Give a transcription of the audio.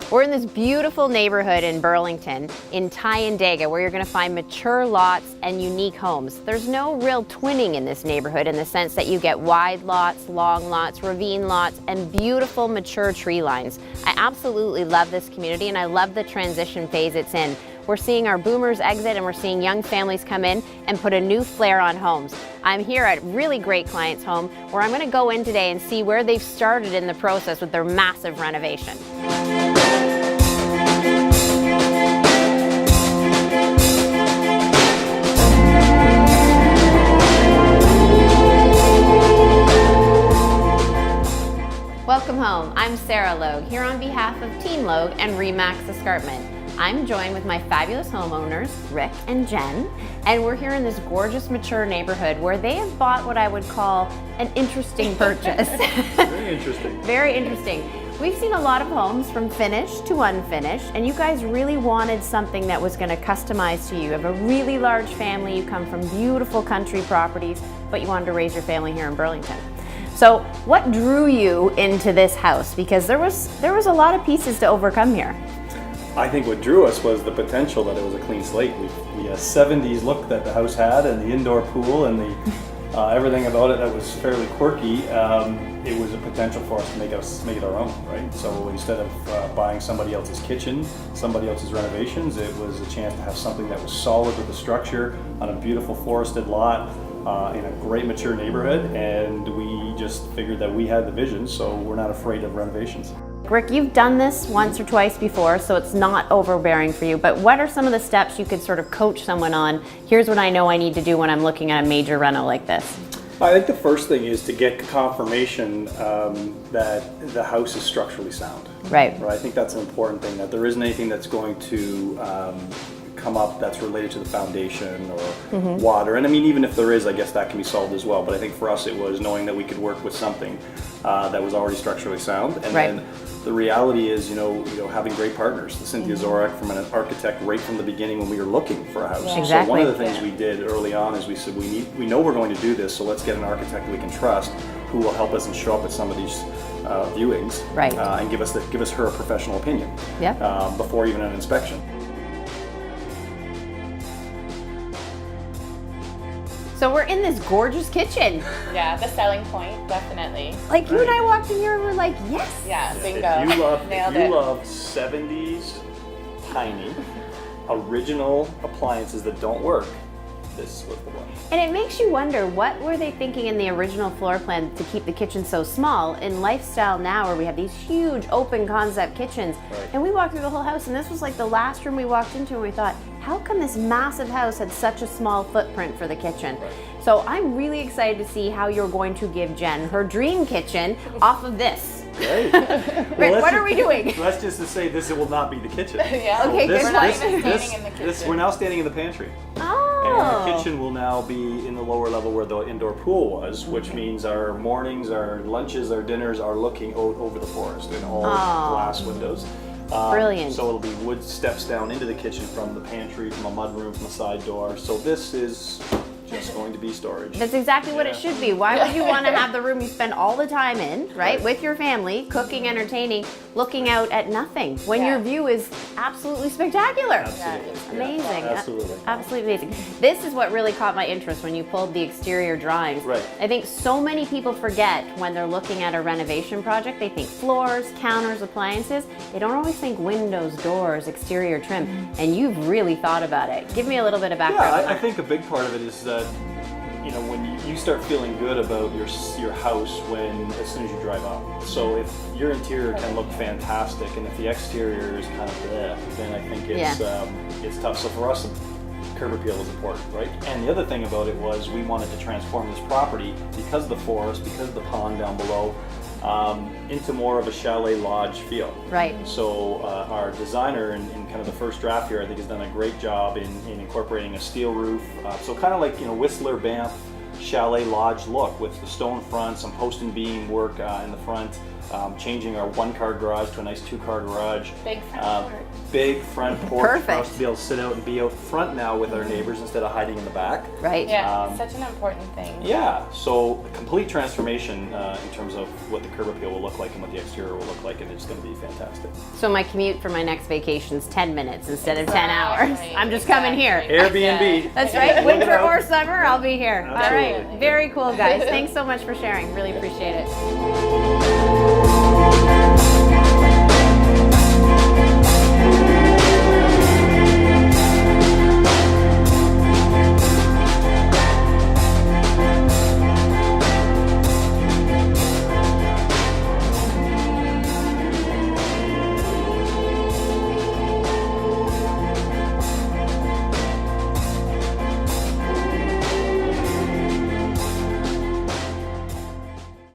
We're in this beautiful neighborhood in Burlington, in Tyandaga, where you're going to find mature lots and unique homes. There's no real twinning in this neighborhood in the sense that you get wide lots, long lots, ravine lots, and beautiful mature tree lines. I absolutely love this community, and I love the transition phase it's in. We're seeing our boomers exit, and we're seeing young families come in and put a new flair on homes. I'm here at a really great client's home where I'm going to go in today and see where they've started in the process with their massive renovation. Welcome home. I'm Sarah Logue, here on behalf of Team Logue and Remax Escarpment. I'm joined with my fabulous homeowners, Rick and Jen, and we're here in this gorgeous, mature neighborhood where they have bought what I would call an interesting purchase. Very interesting. Very interesting. We've seen a lot of homes from finished to unfinished, and you guys really wanted something that was going to customize to you. You have a really large family, you come from beautiful country properties, but you wanted to raise your family here in Burlington. So what drew you into this house? Because there was a lot of pieces to overcome here. I think what drew us was the potential that it was a clean slate. The 70s look that the house had, and the indoor pool, and the everything about it that was fairly quirky. It was a potential for us to make it our own, right? So instead of buying somebody else's kitchen, somebody else's renovations, it was a chance to have something that was solid with the structure on a beautiful forested lot in a great mature neighborhood, and we just figured that we had the vision, so we're not afraid of renovations. Rick, you've done this once or twice before, so it's not overbearing for you, but what are some of the steps you could sort of coach someone on? Here's what I know I need to do when I'm looking at a major reno like this. I think the first thing is to get confirmation that the house is structurally sound. Right. I think that's an important thing, that there isn't anything that's going to come up that's related to the foundation or water. And I mean, even if there is, I guess that can be solved as well. But I think for us it was knowing that we could work with something that was already structurally sound. And then the reality is, having great partners. Cynthia Zorek, from an architect right from the beginning when we were looking for a house. Exactly. So one of the things we did early on is we said we know we're going to do this, so let's get an architect we can trust who will help us and show up at some of these viewings and give us her professional opinion before even an inspection. So we're in this gorgeous kitchen. Yeah, the selling point, definitely. Like you and I walked in here and we're like, yes. Yeah, bingo. If you Nailed love 70s tiny original appliances that don't work, this was the one. And it makes you wonder, what were they thinking in the original floor plan to keep the kitchen so small? In lifestyle now, where we have these huge open concept kitchens, and we walked through the whole house, and this was like the last room we walked into, and we thought, how come this massive house had such a small footprint for the kitchen? So I'm really excited to see how you're going to give Jen her dream kitchen off of this. Right. Rick, what are we doing? That's just to say this will not be the kitchen. Yeah. Okay, So good. We're not even standing in the kitchen. We're now standing in the pantry. Oh. And our kitchen will now be in the lower level where the indoor pool was, which means our mornings, our lunches, our dinners are looking over the forest in all glass windows. Brilliant. So it'll be wood steps down into the kitchen from the pantry, from a mudroom, from a side door. So this is just going to be storage. That's exactly what it should be. Why would you want to have the room you spend all the time in, right, with your family, cooking, entertaining, looking out at nothing, when your view is absolutely spectacular? Absolutely. Amazing. Yeah, absolutely. Absolutely amazing. This is what really caught my interest when you pulled the exterior drawings. Right. I think so many people forget when they're looking at a renovation project, they think floors, counters, appliances. They don't always think windows, doors, exterior trim, and you've really thought about it. Give me a little bit of background on Yeah, I that. think a big part of it is that when you start feeling good about your house as soon as you drive up. So if your interior can look fantastic and if the exterior is kind of bleh, then I think it's tough. So for us, curb appeal is important, right? And the other thing about it was we wanted to transform this property because of the forest, because of the pond down below, into more of a chalet lodge feel. Right. So our designer in kind of the first draft here, I think, has done a great job in incorporating a steel roof. So kind of like Whistler, Banff, chalet lodge look with the stone front, some post and beam work in the front, changing our 1-car garage to a nice 2-car garage. Big front porch. Big front porch Perfect. for us to be able to sit out and be out front now with our neighbors instead of hiding in the back. Right. Yeah, such an important thing. Yeah, so a complete transformation in terms of what the curb appeal will look like and what the exterior will look like, and it's going to be fantastic. So my commute for my next vacation is 10 minutes instead of 10 hours. Exactly, I'm just coming here. Airbnb. That's right. Winter or summer, I'll be here. All Absolutely. right. Very cool, guys. Thanks so much for sharing. Really appreciate it.